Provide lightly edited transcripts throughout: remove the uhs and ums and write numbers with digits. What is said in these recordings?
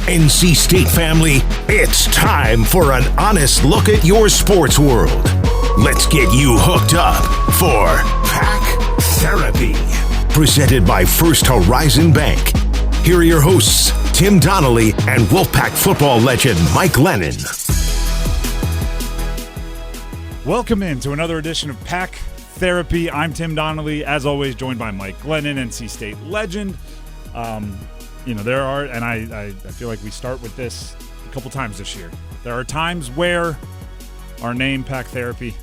NC State family, it's time for an honest look at your sports world. Let's get you hooked up for Pack Therapy, presented by First Horizon Bank. Here are your hosts, Tim Donnelly and Wolfpack football legend Mike Glennon. Welcome into another edition of Pack Therapy. I'm Tim Donnelly, as always, joined by Mike Glennon, NC State legend. There are, and I feel like we start with this a couple times this year. There are times where our name, Pack Therapy,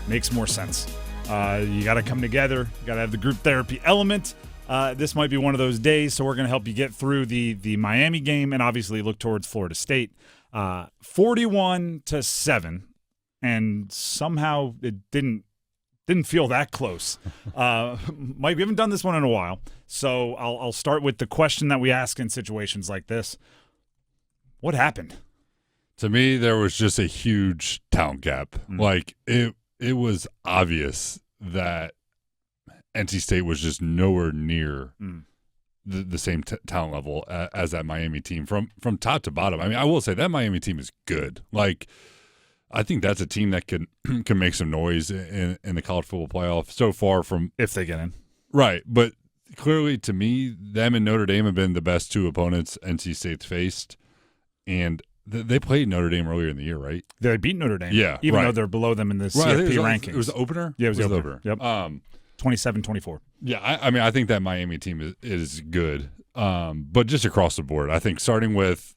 makes more sense. You got to come together. You got to have the group therapy element. This might be one of those days, so we're going to help you get through the Miami game and obviously look towards Florida State. 41-7, and somehow it didn't feel that close. Mike, we haven't done this one in a while, so I'll start with the question that we ask in situations like this. What happened? To me, there was just a huge talent gap. Like, it was obvious that NC State was just nowhere near the same talent level as that Miami team from top to bottom. I mean, I will say that Miami team is good. Like, I think that's a team that can make some noise in the college football playoff so far from – if they get in. Right. But clearly, to me, them and Notre Dame have been the best two opponents NC State's faced. And they played Notre Dame earlier in the year, right? They beat Notre Dame. Yeah, even though they're below them in the CFP rankings. It was the opener? Yeah, it was the opener. Yep. 27-24. Yeah, I mean, I think that Miami team is good. But just across the board, I think starting with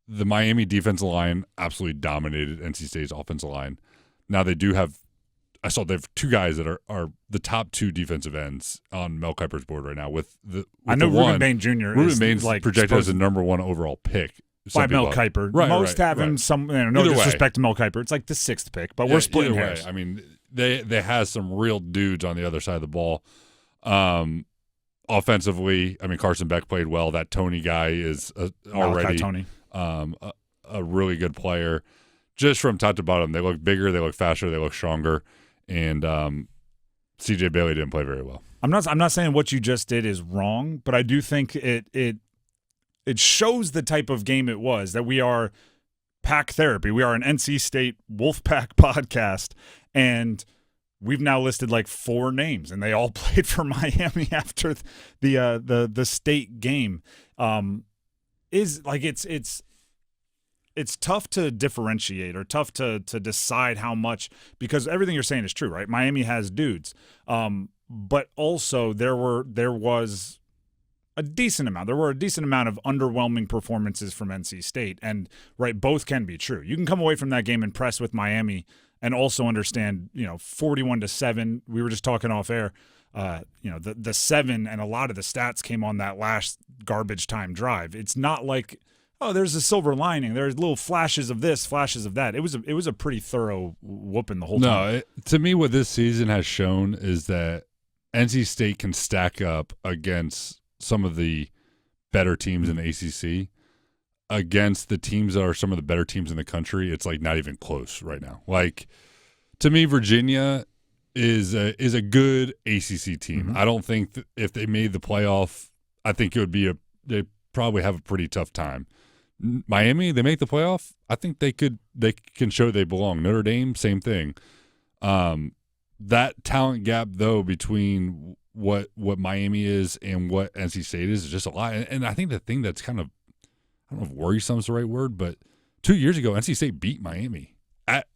the Miami defensive line absolutely dominated NC State's offensive line. Now they do have – I saw they have two guys that are the top two defensive ends on Mel Kiper's board right now. I know Ruben Bain Jr. Ruben Bain's like projected as the number one overall pick. By Mel Kiper. Most have him some – no disrespect to Mel Kiper. It's like the sixth pick, but we're splitting hairs. I mean, they have some real dudes on the other side of the ball. Offensively, I mean, Carson Beck played well. That Tony guy is already Tony. A really good player. Just from top to bottom, they look bigger, they look faster, they look stronger, and C.J. Bailey didn't play very well. I'm not saying what you just did is wrong, but I do think it shows the type of game it was, that we are Pack Therapy. We are an NC State Wolfpack podcast, and we've now listed like 4 names, and they all played for Miami after the state game. It's tough to differentiate or tough to decide how much, because everything you're saying is true, right? Miami has dudes, but also there was a decent amount. There were a decent amount of underwhelming performances from NC State, and right, both can be true. You can come away from that game impressed with Miami and also understand, 41-7. We were just talking off air. The 7 and a lot of the stats came on that last garbage time drive. It's not like, oh, there's a silver lining. There's little flashes of this, flashes of that. It was a pretty thorough whooping the whole time. To me, what this season has shown is that NC State can stack up against some of the better teams in the ACC. Against the teams that are some of the better teams in the country, it's like not even close right now. Like, to me, Virginia is a good ACC team. I don't think that if they made the playoff, I think it would be they probably have a pretty tough time. Miami, they make the playoff, I think they can show they belong. Notre Dame, same thing. That talent gap though between what Miami is and what NC State is just a lot. And I think the thing that's kind of, I don't know if worrisome is the right word, but 2 years ago NC State beat Miami.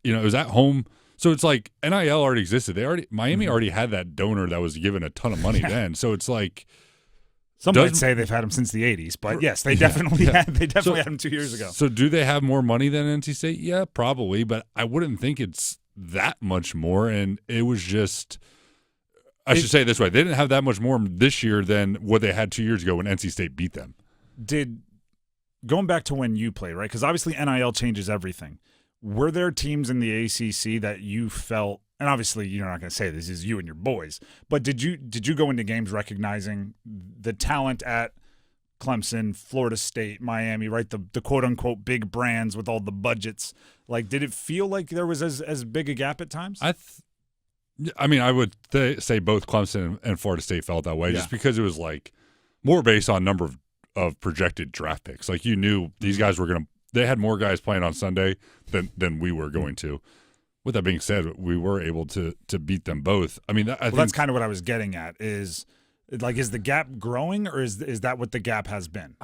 It was at home. So it's like NIL already existed. Miami already had that donor that was given a ton of money then. So it's like, some might say they've had him since the 80s, but yes, they definitely had him 2 years ago. So do they have more money than NC State? Yeah, probably, but I wouldn't think it's that much more. And it was just, I should say it this way, they didn't have that much more this year than what they had 2 years ago when NC State beat them. Going back to when you played, right? Because obviously NIL changes everything. Were there teams in the ACC that you felt, and obviously you're not going to say this is you and your boys, but did you go into games recognizing the talent at Clemson, Florida State, Miami, right? The quote-unquote big brands with all the budgets. Like, did it feel like there was as big a gap at times? I mean, I would say both Clemson and Florida State felt that way just because it was like more based on number of projected draft picks. Like you knew these guys were going to – they had more guys playing on Sunday than we were going to. With that being said, we were able to beat them both. I mean, I think that's kind of what I was getting at is the gap growing or is that what the gap has been?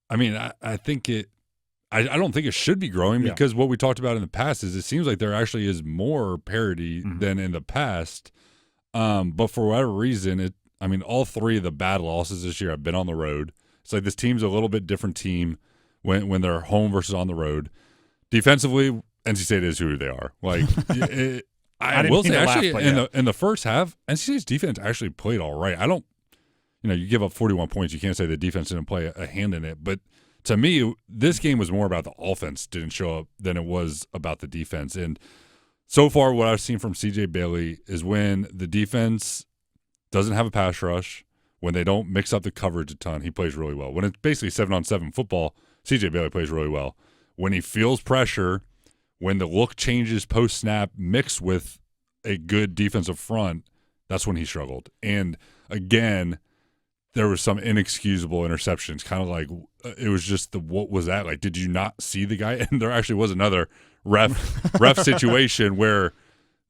I mean, I think it – I don't think it should be growing because what we talked about in the past is it seems like there actually is more parity than in the past. But for whatever reason, all three of the bad losses this year have been on the road. It's like this team's a little bit different team when they're home versus on the road. Defensively, NC State is who they are. Like I will say, actually, in the first half, NC State's defense actually played all right. I don't, you give up 41 points. You can't say the defense didn't play a hand in it. But to me, this game was more about the offense didn't show up than it was about the defense. And so far, what I've seen from C.J. Bailey is when the defense doesn't have a pass rush, when they don't mix up the coverage a ton, he plays really well. When it's basically 7-on-7 football, C.J. Bailey plays really well. When he feels pressure, when the look changes post-snap mixed with a good defensive front, that's when he struggled. And, again, there was some inexcusable interceptions, kind of like it was just what was that? Like, did you not see the guy? And there actually was another ref situation where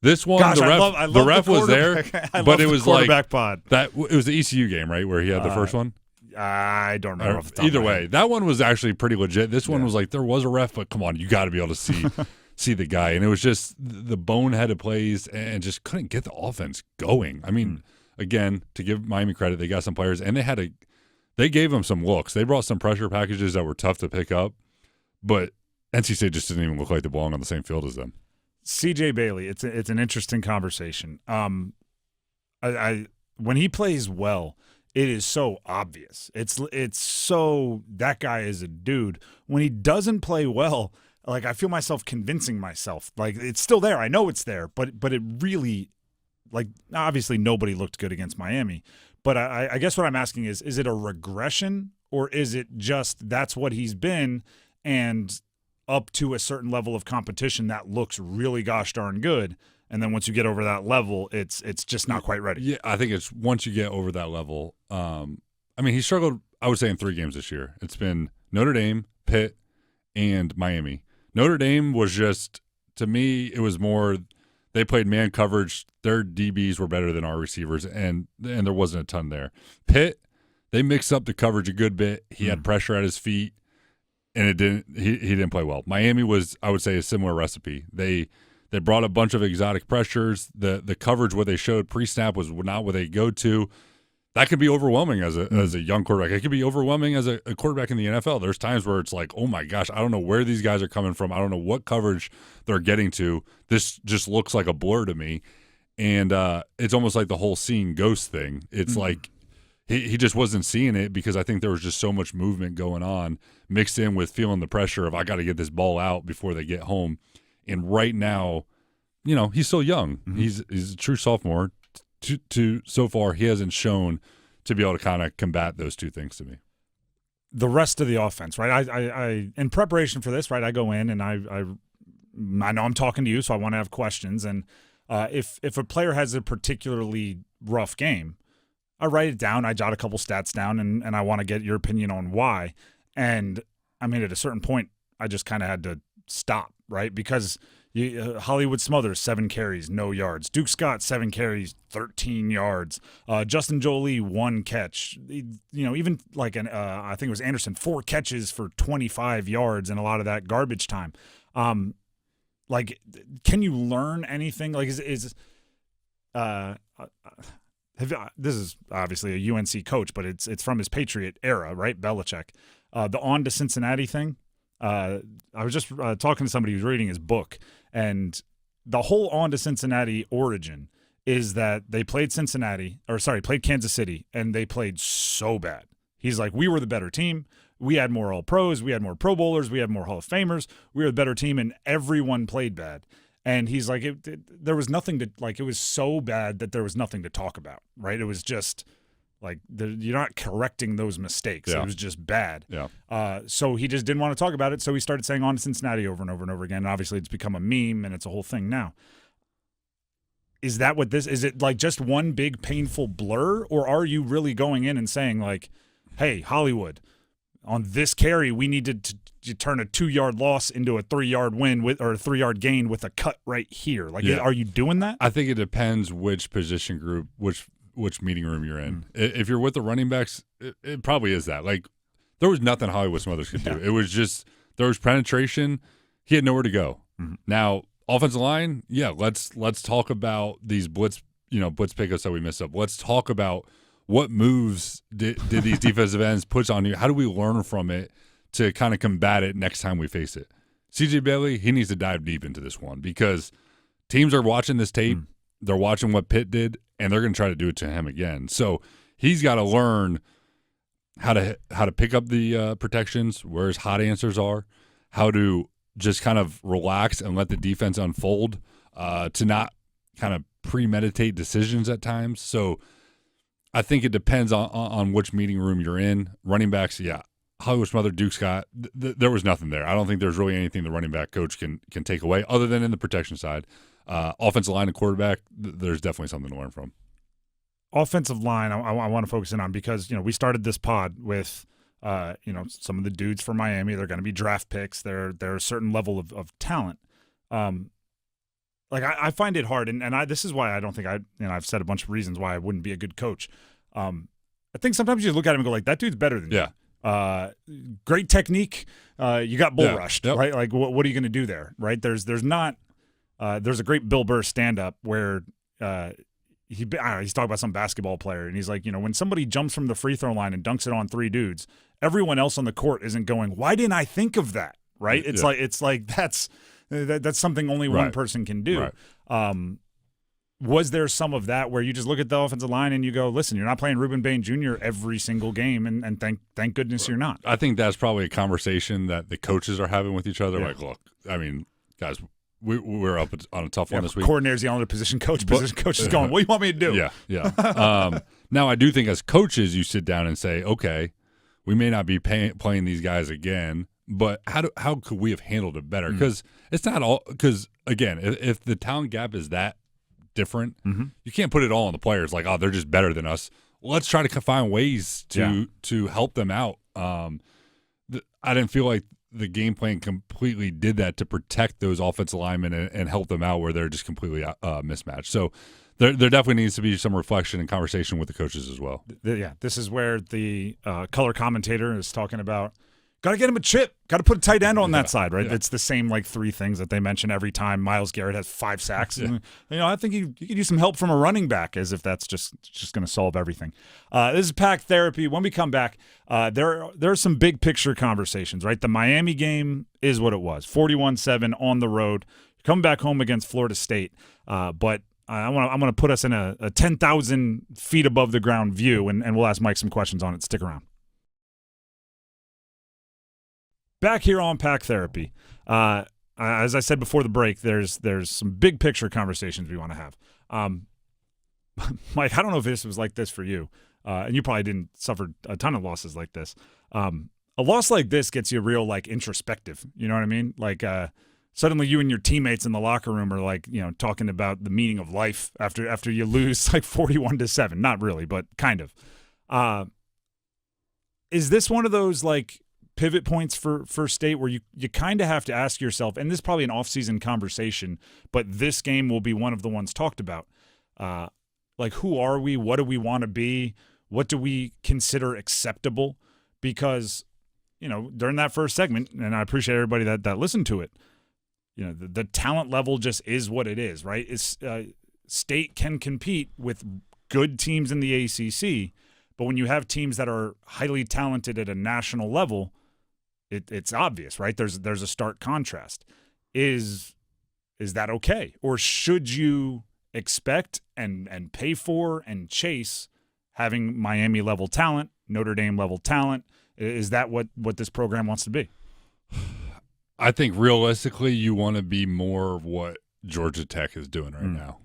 this one, the ref was there, but it was like pod. That it was the ECU game, right, where he had the first one? I don't remember. Either way, that one was actually pretty legit. This one was like there was a ref, but come on, you got to be able to see the guy. And it was just the boneheaded plays and just couldn't get the offense going. I mean, again, to give Miami credit, they got some players and they gave them some looks. They brought some pressure packages that were tough to pick up, but NC State just didn't even look like they belong on the same field as them. C.J. Bailey, it's an interesting conversation. When he plays well, it is so obvious. It's so that guy is a dude. When he doesn't play well, like I feel myself convincing myself, like it's still there. I know it's there, but it really, like obviously nobody looked good against Miami. But I guess what I'm asking is it a regression or is it just that's what he's been and up to a certain level of competition that looks really gosh darn good, and then once you get over that level, it's just not quite ready. Yeah, I think it's once you get over that level. He struggled, I would say, in 3 games this year. It's been Notre Dame, Pitt, and Miami. Notre Dame was just, to me, it was more they played man coverage. Their DBs were better than our receivers, and there wasn't a ton there. Pitt, they mixed up the coverage a good bit. He had pressure at his feet. And he didn't play well. Miami was, I would say, a similar recipe. They brought a bunch of exotic pressures. The coverage what they showed pre-snap was not what they go to. That could be overwhelming as a young quarterback. It could be overwhelming as a quarterback in the NFL. There's times where it's like, oh my gosh, I don't know where these guys are coming from. I don't know what coverage they're getting to. This just looks like a blur to me. And it's almost like the whole seeing ghost thing. It's like he just wasn't seeing it because I think there was just so much movement going on mixed in with feeling the pressure of I got to get this ball out before they get home. And right now, he's still young. He's a true sophomore. So far, he hasn't shown to be able to kind of combat those two things to me. The rest of the offense, right? I in preparation for this, right, I go in and I know I'm talking to you, so I want to have questions. And if a player has a particularly rough game, I write it down. I jot a couple stats down, and I want to get your opinion on why. And, at a certain point, I just kind of had to stop, right? Because Hollywood Smothers, 7 carries, no yards. Duke Scott, 7 carries, 13 yards. Justin Jolie, 1 catch. Even like I think it was Anderson, 4 catches for 25 yards and a lot of that garbage time. Like, can you learn anything? Like, this is obviously a UNC coach, but it's from his Patriot era, right? Belichick. The on to Cincinnati thing. I was just talking to somebody who's reading his book, and the whole on to Cincinnati origin is that they played played Kansas City, and they played so bad. He's like, we were the better team. We had more All-Pros. We had more Pro Bowlers. We had more Hall of Famers. We were the better team, and everyone played bad. And he's like, there was nothing to, like, it was so bad that there was nothing to talk about, right? It was just, like, you're not correcting those mistakes. Yeah. It was just bad. Yeah. So he just didn't want to talk about it, so he started saying on to Cincinnati over and over and over again. And obviously, it's become a meme, and it's a whole thing now. Is that what this – is it, like, just one big painful blur, or are you really going in and saying, like, hey, Hollywood, on this carry, we needed to turn a 2-yard loss into a 3-yard win or a 3-yard gain with a cut right here. Like, are you doing that? I think it depends which position group, which meeting room you're in. If you're with the running backs, it probably is that. Like, there was nothing Hollywood Smothers could do. It was just there was penetration. He had nowhere to go. Now, offensive line, let's talk about these blitz pickups that we missed up. Let's talk about what moves did these defensive ends put on you. How do we learn from it to kind of combat it next time we face it? CJ Bailey, he needs to dive deep into this one because teams are watching this tape. They're watching what Pitt did, and they're going to try to do it to him again. So he's got to learn how to pick up the protections, where his hot answers are, how to just kind of relax and let the defense unfold, to not kind of premeditate decisions at times. So I think it depends on which meeting room you're in. Running backs, Hollywood Smother, Duke Scott, there was nothing there. I don't think there's really anything the running back coach can take away other than in the protection side. Offensive line and quarterback, there's definitely something to learn from. Offensive line, I want to focus in on because, we started this pod with, some of the dudes from Miami. They're going to be draft picks. They're a certain level of talent. I find it hard, and this is why I don't think I've said a bunch of reasons why I wouldn't be a good coach. I think sometimes you look at him and go like, that dude's better than you. Great technique. You got bull rushed, right? Like, what are you going to do there, right? There's a great Bill Burr stand-up where he's talking about some basketball player, and he's like, when somebody jumps from the free throw line and dunks it on 3 dudes, everyone else on the court isn't going, why didn't I think of that, right? It's like that's something only one person can do. Right. Was there some of that where you just look at the offensive line and you go, listen, you're not playing Reuben Bain Jr. every single game, and thank goodness you're not. I think that's probably a conversation that the coaches are having with each other. Like, look, I mean, guys, we're up on a tough one this week. Coordinator's yelling at position coach. Position coach is going, what do you want me to do? Yeah. Now, I do think as coaches, you sit down and say, okay, we may not be playing these guys again, but how could we have handled it better? Because it's not all – because, again, if the talent gap is that different, you can't put it all on the players like, oh, they're just better than us. Let's try to find ways to help them out. I didn't feel like the game plan completely did that to protect those offensive linemen and help them out where they're just completely mismatched. So there definitely needs to be some reflection and conversation with the coaches as well. This is where the color commentator is talking about, got to get him a chip, got to put a tight end on that side, right? It's the same 3 things that they mention every time Myles Garrett has 5 sacks. And, I think you could use some help from a running back, as if that's just going to solve everything. This is Pack Therapy. When we come back, there are some big picture conversations, right? The Miami game is what it was, 41-7 on the road. Coming back home against Florida State, but I'm gonna put us in a 10,000 feet above the ground view, and we'll ask Mike some questions on it. Stick around. Back here on Pack Therapy. As I said before the break, there's some big picture conversations we want to have. Mike, I don't know if this was like this for you, and you probably didn't suffer a ton of losses like this. A loss like this gets you real introspective. You know what I mean? Suddenly you and your teammates in the locker room are talking about the meaning of life after you lose 41-7. Not really, but kind of. Is this one of those pivot points for State where you kind of have to ask yourself, and this is probably an off-season conversation, but this game will be one of the ones talked about. Who are we? What do we want to be? What do we consider acceptable? Because, during that first segment, and I appreciate everybody that listened to it, the talent level just is what it is, right? State can compete with good teams in the ACC, but when you have teams that are highly talented at a national level, it's obvious, right? There's a stark contrast. Is that okay? Or should you expect and pay for and chase having Miami-level talent, Notre Dame-level talent? Is that what this program wants to be? I think realistically you want to be more of what Georgia Tech is doing right now.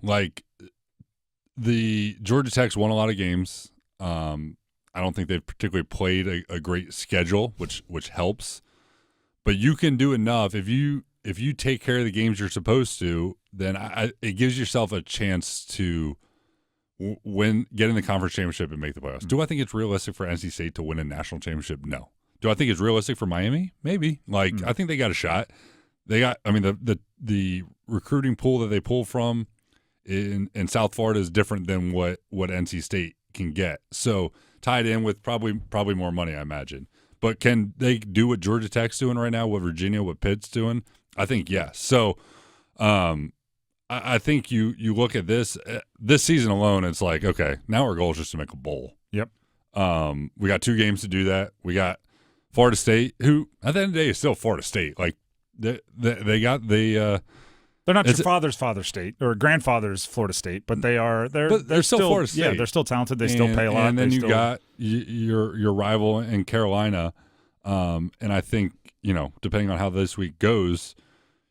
The Georgia Tech's won a lot of games. I don't think they've particularly played a great schedule, which helps. But you can do enough if you take care of the games you're supposed to. Then it gives yourself a chance to win, get in the conference championship and make the playoffs. Do I think it's realistic for NC State to win a national championship? No. Do I think it's realistic for Miami? Maybe. I think they got a shot. They got. I mean, the recruiting pool that they pull from in South Florida is different than what NC State can get. So tied in with probably more money, I imagine. But can they do what Georgia Tech's doing right now? What Virginia, what Pitt's doing? I think yes. So, I think you look at this season alone. It's like, okay, now our goal is just to make a bowl. Yep. We got 2 games to do that. We got Florida State, who at the end of the day is still Florida State. Like they're not your father's state or grandfather's Florida State, but they're still Florida State. Yeah, they're still talented. They still pay a lot. And then got your rival in Carolina. And I think, depending on how this week goes,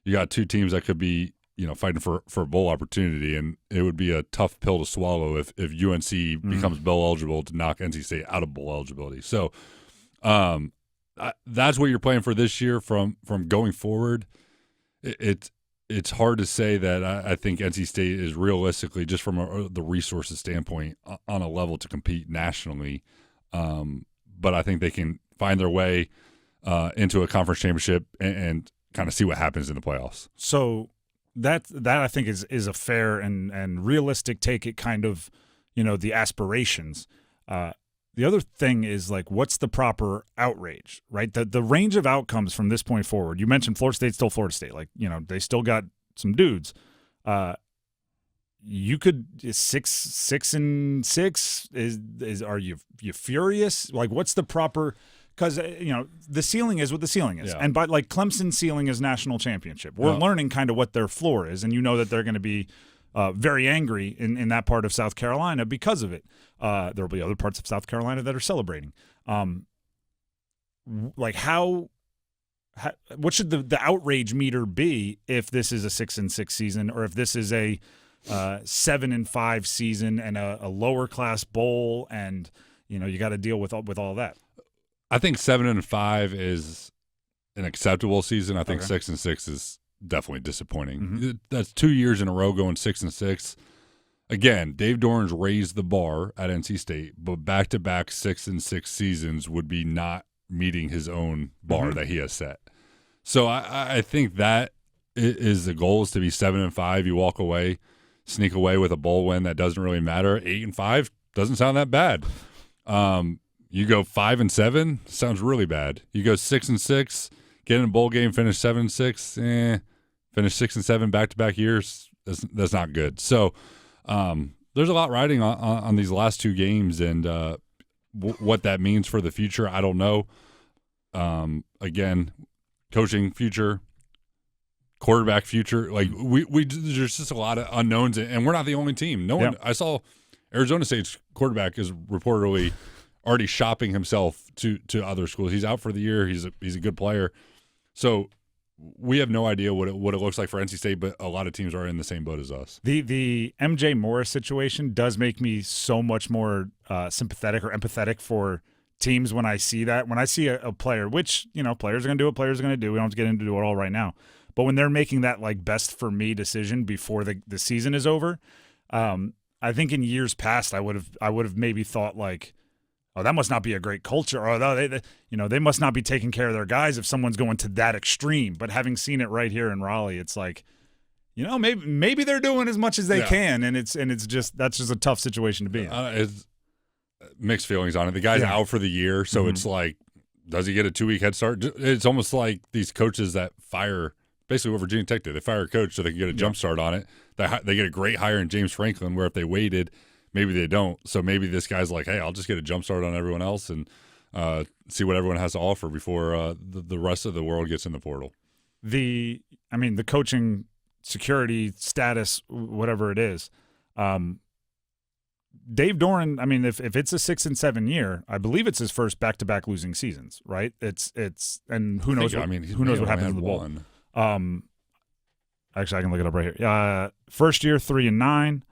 you got 2 teams that could be, fighting for a bowl opportunity, and it would be a tough pill to swallow if UNC becomes bowl eligible to knock NC State out of bowl eligibility. So that's what you're playing for this year. From going forward, it's hard to say that I think NC State is realistically, just from the resources standpoint, on a level to compete nationally. But I think they can find their way into a conference championship and kind of see what happens in the playoffs. So that I think is a fair and realistic take. It kind of, the aspirations. The other thing is, like, what's the proper outrage, right? The range of outcomes from this point forward. You mentioned Florida State's still Florida State. Like, they still got some dudes. You could 6-6 are you furious? Like, what's the proper? Because the ceiling is what the ceiling is, and but like Clemson's ceiling is national championship. We're learning kind of what their floor is, and that they're going to be very angry in that part of South Carolina because of it. There will be other parts of South Carolina that are celebrating. Like what should the outrage meter be if this is a 6-6 season, or if this is a 7-5 season and a lower class bowl, and you got to deal with all that. I think 7-5 is an acceptable season. I think 6-6 is definitely disappointing. Mm-hmm. That's 2 years in a row going 6-6. Again, Dave Doeren's raised the bar at NC State, but back-to-back 6-6 seasons would be not meeting his own bar that he has set. So I think that is the goal, is to be 7-5. You walk away, sneak away with a bowl win that doesn't really matter. 8-5 doesn't sound that bad. You go 5-7, sounds really bad. You go 6-6, get in a bowl game, finish 7-6, finish 6-7 back-to-back years. That's not good. So there's a lot riding on these last 2 games, and what that means for the future, I don't know. Again, coaching future, quarterback future, like we there's just a lot of unknowns, and we're not the only team. No one. I saw Arizona State's quarterback is reportedly already shopping himself to other schools. He's out for the year. He's a good player. So we have no idea what it looks like for NC State, but a lot of teams are in the same boat as us. The MJ Morris situation does make me so much more sympathetic or empathetic for teams when I see that. When I see a player, which, players are going to do what players are going to do. We don't have to get into it all right now. But when they're making that, like, best for me decision before the season is over, I think in years past I would have maybe thought, like, oh, that must not be a great culture, or they must not be taking care of their guys if someone's going to that extreme. But having seen it right here in Raleigh, it's like, maybe they're doing as much as they can, and it's just that's just a tough situation to be in. It's mixed feelings on it. The guy's out for the year, so it's like, does he get a 2-week head start? It's almost like these coaches that fire, basically what Virginia Tech did. They fire a coach so they can get a jump start on it. They get a great hire in James Franklin, where if they waited, maybe they don't. So maybe this guy's like, hey, I'll just get a jump start on everyone else and see what everyone has to offer before the rest of the world gets in the portal. The coaching security status, whatever it is, Dave Doeren, if it's a 6-7 year, I believe it's his first back-to-back losing seasons, right? And who knows what happens in the bowl. Actually, I can look it up right here. First year 3-9.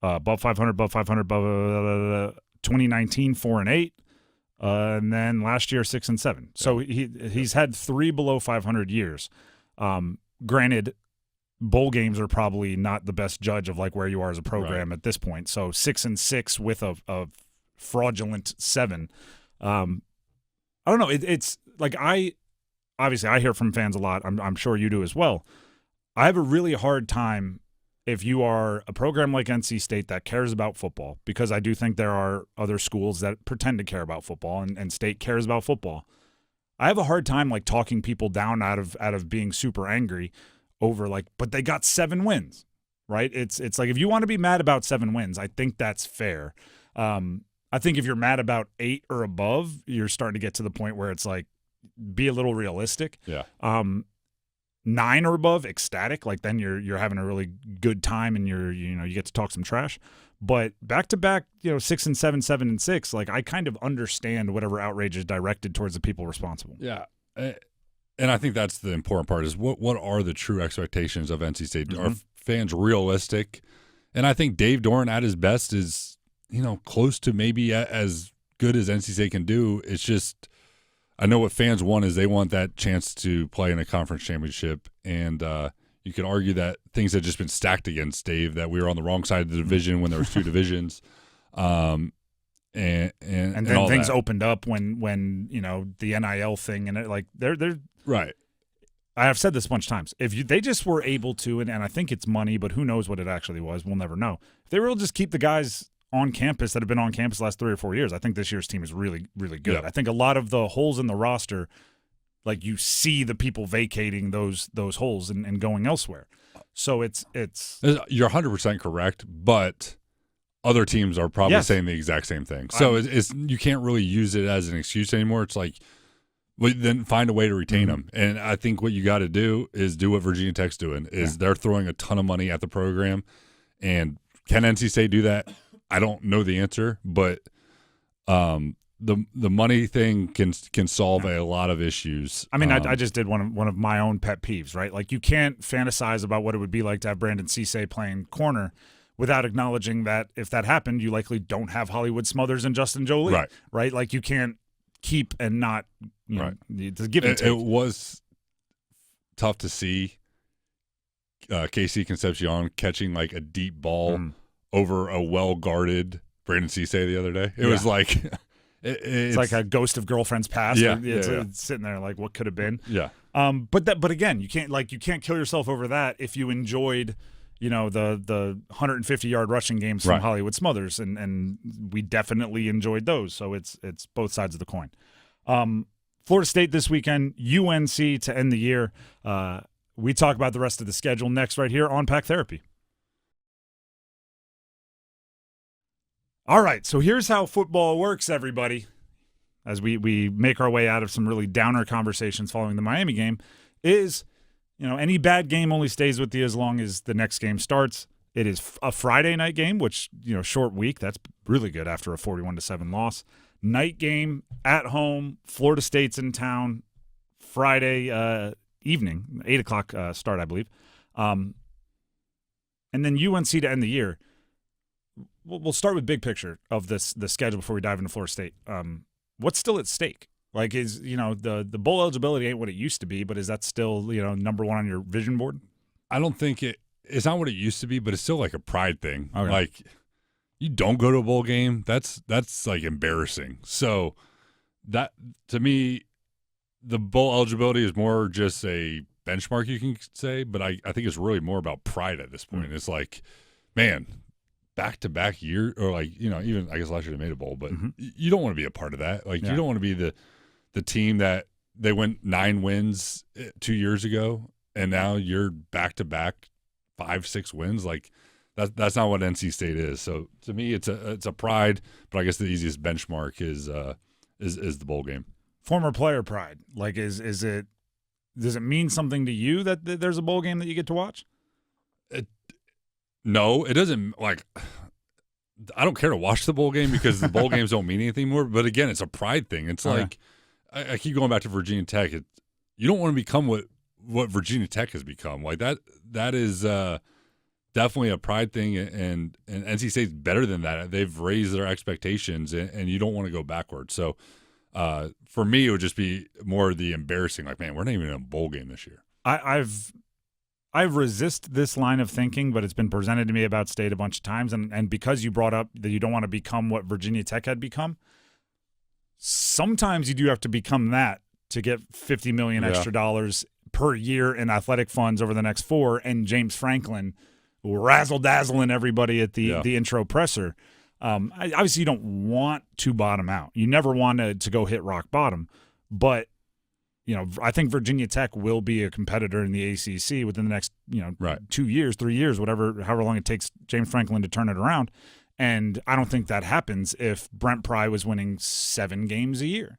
Above 500, above 2019, 4-8, and then last year 6-7. So he's had 3 below 500 years. Granted, bowl games are probably not the best judge of like where you are as a program at this point. So 6-6 with a fraudulent 7. I don't know. It's like obviously I hear from fans a lot. I'm sure you do as well. I have a really hard time if you are a program like NC State that cares about football, because I do think there are other schools that pretend to care about football, and State cares about football. I have a hard time like talking people down out of being super angry over like, but they got 7 wins, right? It's like if you want to be mad about 7 wins, I think that's fair. I think if you're mad about 8 or above, you're starting to get to the point where it's like, be a little realistic. Yeah. 9 or above, ecstatic. Like then you're having a really good time and you get to talk some trash. But back to back, 6 and 7, 7 and 6. Like I kind of understand whatever outrage is directed towards the people responsible. Yeah. And I think that's the important part is what are the true expectations of NC State? Mm-hmm. Are fans realistic? And I think Dave Doeren at his best is, close to maybe as good as NC State can do. It's just, I know what fans want is they want that chance to play in a conference championship. And you could argue that things had just been stacked against Dave, that we were on the wrong side of the division when there was 2 divisions. And then things opened up when the NIL thing and they're right. I have said this a bunch of times. If they just were able to, and I think it's money, but who knows what it actually was? We'll never know. If they were able to just keep the guys on campus that have been on campus the last 3 or 4 years, I think this year's team is really, really good. Yeah. I think a lot of the holes in the roster, like you see the people vacating those holes and going elsewhere. So it's you're 100% correct, but other teams are probably saying the exact same thing. So it's you can't really use it as an excuse anymore. It's like, well, then find a way to retain them. And I think what you got to do is do what Virginia Tech's doing. They're throwing a ton of money at the program, and can NC State do that? I don't know the answer, but the money thing can solve a lot of issues. I mean, I just did one of my own pet peeves, right? Like you can't fantasize about what it would be like to have Brandon Cisse playing corner without acknowledging that if that happened, you likely don't have Hollywood Smothers and Justin Jolie, right? Like you can't keep and not, to give and take. It was tough to see KC Concepcion catching like a deep ball over a well-guarded Brandon Cisse the other day. It was like it's like a ghost of girlfriend's past. It's sitting there like what could have been. Yeah. But again, you can't kill yourself over that if you enjoyed the 150-yard rushing games from Hollywood Smothers, and we definitely enjoyed those. So it's both sides of the coin. Florida State this weekend, UNC to end the year. We talk about the rest of the schedule next right here on Pack Therapy. All right, so here's how football works, everybody. As we make our way out of some really downer conversations following the Miami game, is any bad game only stays with you as long as the next game starts. It is a Friday night game, which, short week. That's really good after a 41-7 loss. Night game at home. Florida State's in town. Friday evening, 8 o'clock start, I believe. And then UNC to end the year. We'll start with big picture of the schedule before we dive into Florida State. What's still at stake? Like, is the bowl eligibility ain't what it used to be, but is that still number one on your vision board? I don't think it's not what it used to be, but it's still like a pride thing. Okay. Like, you don't go to a bowl game, that's like embarrassing. So that, to me, the bowl eligibility is more just a benchmark, you can say, but I think it's really more about pride at this point. It's like, man, back-to-back year, or like, even I guess last year they made a bowl, but you don't want to be a part of that. Like, you don't want to be the team that they went 9 wins 2 years ago, and now you're back-to-back 5-6 wins. Like, that's not what NC State is. So to me, it's a pride, but I guess the easiest benchmark is the bowl game. Former player pride. Like, does it mean something to you that there's a bowl game that you get to watch? No, it doesn't. Like, I don't care to watch the bowl game because the bowl games don't mean anything more. But again, it's a pride thing. It's like, I keep going back to Virginia Tech. You don't want to become what Virginia Tech has become. Like that is definitely a pride thing, and NC State's better than that. They've raised their expectations, and you don't want to go backwards. So for me, it would just be more the embarrassing. Like, man, we're not even in a bowl game this year. I resist this line of thinking, but it's been presented to me about State a bunch of times. And because you brought up that you don't want to become what Virginia Tech had become, sometimes you do have to become that to get $50 million extra dollars per year in athletic funds over the next 4, and James Franklin razzle-dazzling everybody at the intro presser. Obviously, you don't want to bottom out. You never want to go hit rock bottom. But, I think Virginia Tech will be a competitor in the ACC within the next, 2 years, 3 years, however long it takes James Franklin to turn it around. And I don't think that happens if Brent Pry was winning 7 games a year.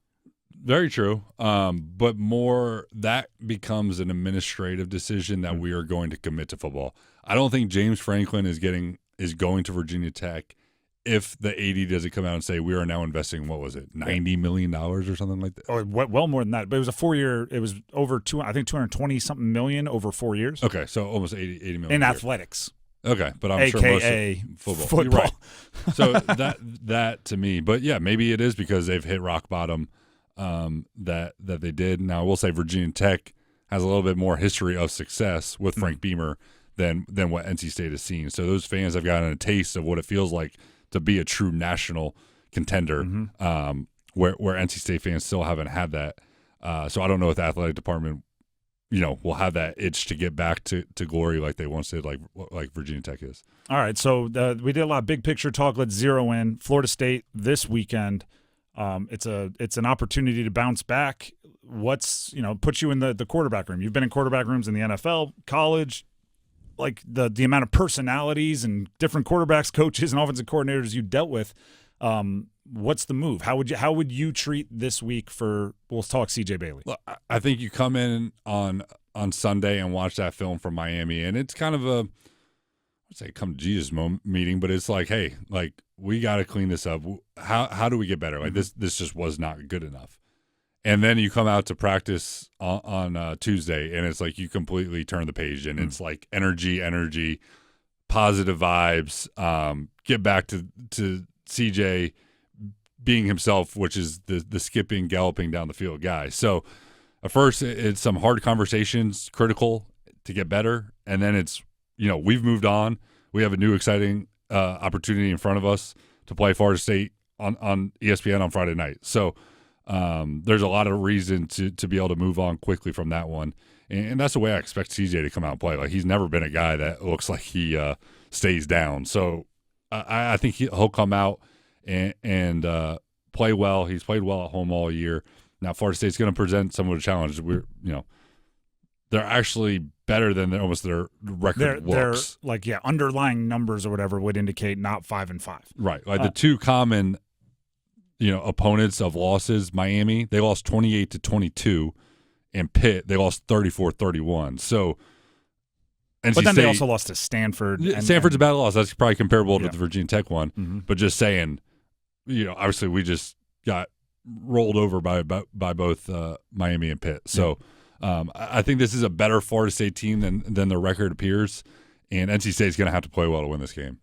Very true. But more that becomes an administrative decision that we are going to commit to football. I don't think James Franklin is going to Virginia Tech if the AD doesn't come out and say we are now investing, what was it, $90 million or something like that? Or well more than that. But it was a 4-year. It was over 220 something million over 4 years. Okay, so almost 80 million in athletics. Okay, but I'm AKA sure most of football. You're right. So that to me, but yeah, maybe it is because they've hit rock bottom. That they did. Now I will say Virginia Tech has a little bit more history of success with Frank Beamer than what NC State has seen. So those fans have gotten a taste of what it feels like to be a true national contender, where NC State fans still haven't had that. So I don't know if the athletic department, will have that itch to get back to glory like they once did, like Virginia Tech is. All right, so we did a lot of big picture talk. Let's zero in. Florida State this weekend. It's an opportunity to bounce back. Puts you in the quarterback room. You've been in quarterback rooms in the NFL, college, like the amount of personalities and different quarterbacks, coaches, and offensive coordinators you dealt with. What's the move? How would you treat this week we'll talk CJ Bailey. Look, I think you come in on Sunday and watch that film from Miami, and it's kind of I'd say come to Jesus meeting, but it's like, hey, like we got to clean this up. How do we get better? Like this just was not good enough. And then you come out to practice on Tuesday, and it's like you completely turn the page, and it's like energy, positive vibes. Get back to CJ being himself, which is the skipping, galloping down the field guy. So at first it's some hard conversations, critical to get better, and then it's we've moved on. We have a new exciting opportunity in front of us to play Florida State on ESPN on Friday night. So there's a lot of reason to be able to move on quickly from that one. And that's the way I expect CJ to come out and play. Like he's never been a guy that looks like he stays down. So I think he'll come out and play well. He's played well at home all year. Now Florida State's going to present some of the challenges. They're actually better than their record looks. They're underlying numbers or whatever would indicate not 5-5. Right. Like the two common, opponents of losses, Miami, they lost 28-22, and Pitt, they lost 34-31. So NC but then State, they also lost to Stanford. Stanford's a bad loss. That's probably comparable to the Virginia Tech one. Mm-hmm. But just saying, obviously we just got rolled over by both Miami and Pitt. So I think this is a better Florida State team than the record appears, and NC State's going to have to play well to win this game.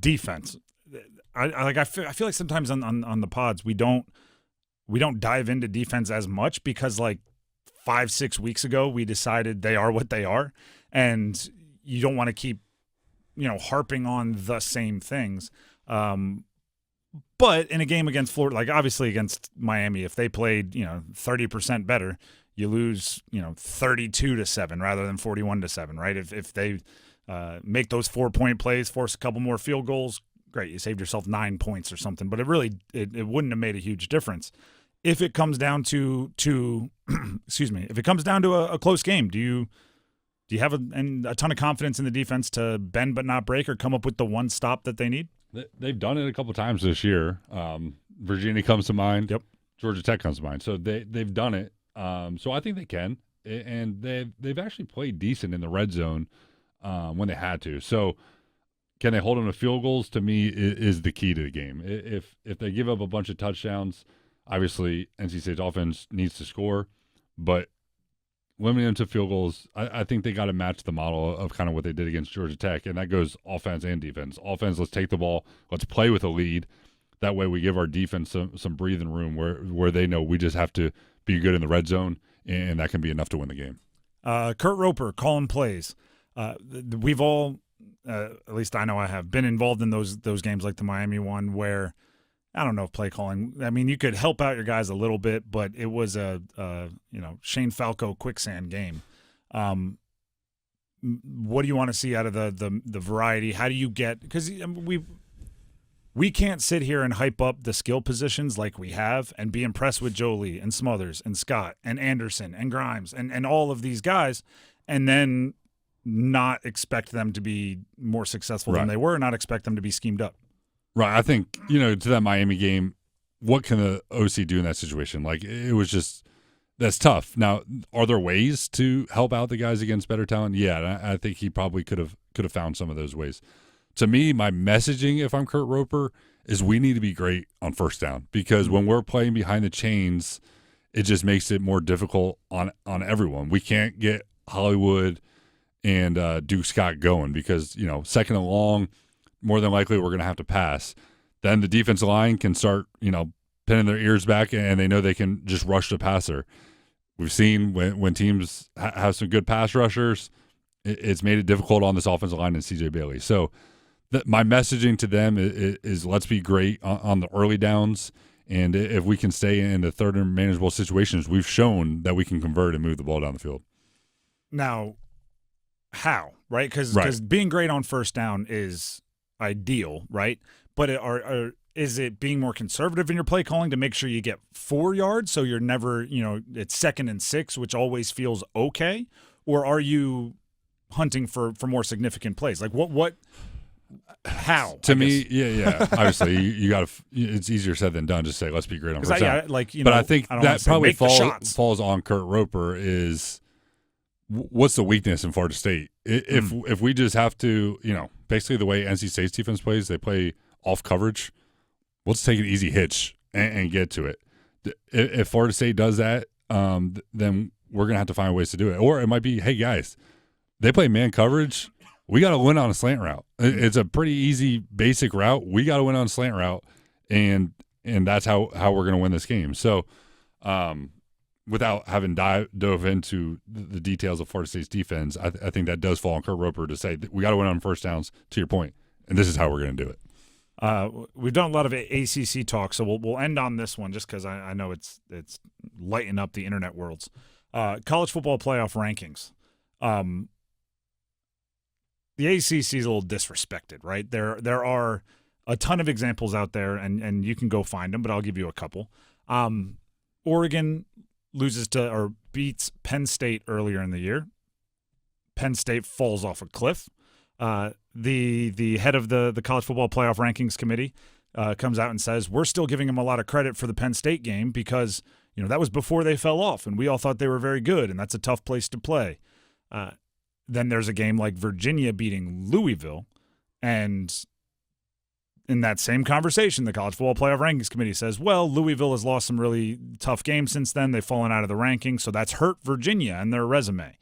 Defense. I feel like sometimes on the pods we don't dive into defense as much because 5-6 weeks ago we decided they are what they are, and you don't want to keep harping on the same things. But in a game against Florida, obviously against Miami, if they played 30% better, you lose 32-7 rather than 41-7, right? If they make those 4-point plays, force a couple more field goals, great, you saved yourself 9 points or something. But it wouldn't have made a huge difference. If it comes down to excuse me, if it comes down to a close game, do you have a ton of confidence in the defense to bend but not break, or come up with the one stop that they need? They've done it a couple times this year. Virginia comes to mind. Yep. Georgia Tech comes to mind. So they've done it. So I think they can, and they've actually played decent in the red zone when they had to. So can they hold them to field goals? To me, is the key to the game. If they give up a bunch of touchdowns, obviously NC State's offense needs to score, but limiting them to field goals, I think they got to match the model of kind of what they did against Georgia Tech, and that goes offense and defense. Offense, let's take the ball, let's play with a lead. That way we give our defense some breathing room where they know we just have to be good in the red zone, and that can be enough to win the game. Kurt Roper calling plays. We've all, at least I know I have, been involved in those games like the Miami one where, I don't know if play calling, I mean, you could help out your guys a little bit, but it was a Shane Falco quicksand game. What do you want to see out of the variety? How do you get – because we can't sit here and hype up the skill positions like we have and be impressed with Jolie and Smothers and Scott and Anderson and Grimes and all of these guys and then not expect them to be more successful than they were, not expect them to be schemed up. Right. I think, to that Miami game, what can the OC do in that situation? Like, it was just – that's tough. Now, are there ways to help out the guys against better talent? Yeah, I think he probably could have found some of those ways. To me, my messaging, if I'm Kurt Roper, is we need to be great on first down because when we're playing behind the chains, it just makes it more difficult on everyone. We can't get Hollywood and Duke Scott going because, second and long, more than likely we're going to have to pass. Then the defensive line can start, pinning their ears back and they know they can just rush the passer. We've seen when teams have some good pass rushers, it's made it difficult on this offensive line and C.J. Bailey. So my messaging to them is let's be great on the early downs, and if we can stay in the third and manageable situations, we've shown that we can convert and move the ball down the field. Now, how, right? Because being great on first down is ideal, right? But is it being more conservative in your play calling to make sure you get 4 yards so you're never, it's 2nd and 6, which always feels okay? Or are you hunting for more significant plays? Like what how? To me, yeah. Obviously, you got to it's easier said than done. Just say, let's be great on first down. But I think that probably falls on Kurt Roper is what's the weakness in Florida State? If we just have to, basically the way NC State's defense plays, they play off coverage. Let's take an easy hitch and get to it. If Florida State does that, then we're going to have to find ways to do it. Or it might be, hey, guys, they play man coverage. We got to win on a slant route. It's a pretty easy, basic route. We got to win on a slant route, and that's how we're going to win this game. So without having dove into the details of Florida State's defense, I think that does fall on Kurt Roper to say we got to win on first downs, to your point, and this is how we're going to do it. We've done a lot of ACC talk, so we'll end on this one just because I know it's lighting up the internet worlds. College football playoff rankings. The ACC is a little disrespected, right? There are a ton of examples out there, and you can go find them, but I'll give you a couple. Oregon loses to or beats Penn State earlier in the year. Penn State falls off a cliff. The head of the College Football Playoff Rankings Committee comes out and says, we're still giving them a lot of credit for the Penn State game because, that was before they fell off, and we all thought they were very good, and that's a tough place to play. Then there's a game like Virginia beating Louisville, and in that same conversation, the College Football Playoff Rankings Committee says, well, Louisville has lost some really tough games since then. They've fallen out of the rankings, so that's hurt Virginia and their resume.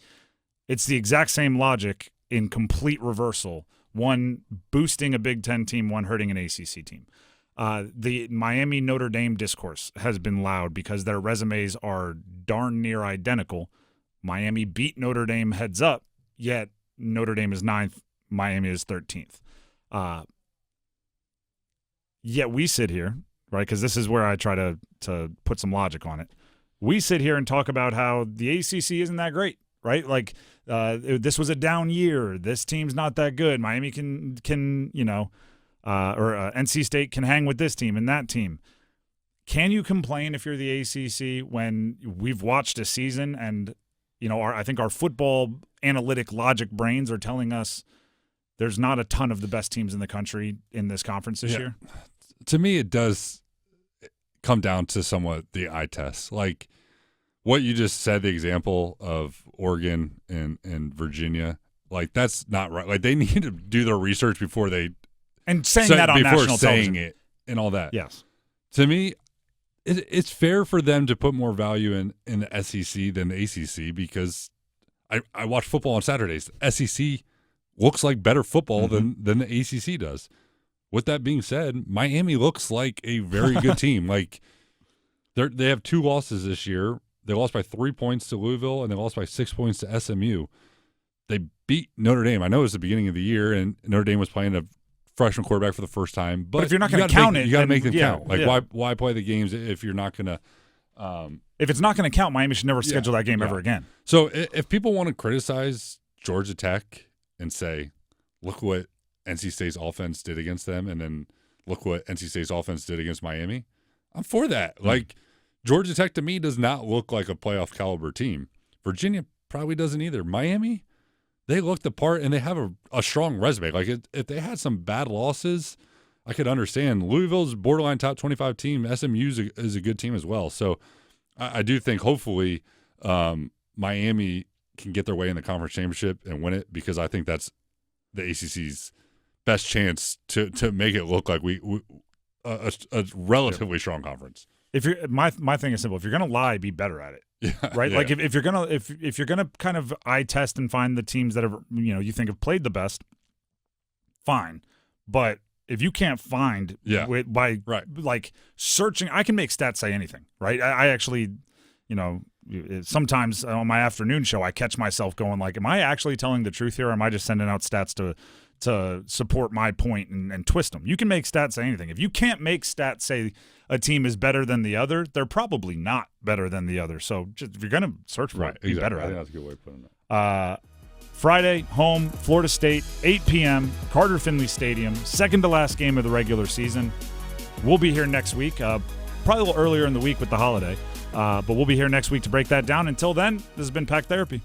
It's the exact same logic in complete reversal, one boosting a Big Ten team, one hurting an ACC team. The Miami-Notre Dame discourse has been loud because their resumes are darn near identical. Miami beat Notre Dame heads up, yet Notre Dame is 9th, Miami is 13th. Yet we sit here, right, because this is where I try to put some logic on it. We sit here and talk about how the ACC isn't that great, right? Like, this was a down year. This team's not that good. Miami can NC State can hang with this team and that team. Can you complain if you're the ACC when we've watched a season and, I think our football analytic logic brains are telling us there's not a ton of the best teams in the country in this conference this year? To me, it does come down to somewhat the eye test. Like what you just said, the example of Oregon and Virginia, like that's not right. Like they need to do their research before they and saying that on national television it and all that. Yes, to me, it's fair for them to put more value in the SEC than the ACC because I watch football on Saturdays. The SEC looks like better football than the ACC does. With that being said, Miami looks like a very good team. Like they have 2 losses this year. They lost by 3 points to Louisville, and they lost by 6 points to SMU. They beat Notre Dame. I know it was the beginning of the year, and Notre Dame was playing a freshman quarterback for the first time. But if you're not going to count it, you got to make them count. Like, why play the games if you're not going to if it's not going to count, Miami should never schedule that game ever again. So if people want to criticize Georgia Tech and say, look what NC State's offense did against them, and then look what NC State's offense did against Miami, I'm for that. Mm-hmm. Like, Georgia Tech to me does not look like a playoff caliber team. Virginia probably doesn't either. Miami, they look the part, and they have a strong resume. Like, if they had some bad losses, I could understand. Louisville's borderline top 25 team. SMU is a good team as well. So I do think hopefully Miami can get their way in the conference championship and win it, because I think that's the ACC's best chance to make it look like a relatively strong conference. If you're my thing is simple. If you're gonna lie, be better at it. Yeah, right. Yeah. Like if you're gonna kind of eye test and find the teams that have you think have played the best, fine. But if you can't find like searching, I can make stats say anything. Right. I actually, sometimes on my afternoon show, I catch myself going like, am I actually telling the truth here, or am I just sending out stats to support my point and twist them? You can make stats say anything. If you can't make stats say a team is better than the other, they're probably not better than the other. So just, if you're going to search for it, be better at it. That's a good way of putting it. Friday, home, Florida State, 8 p.m., Carter-Finley Stadium, second to last game of the regular season. We'll be here next week, probably a little earlier in the week with the holiday, but we'll be here next week to break that down. Until then, this has been Pack Therapy.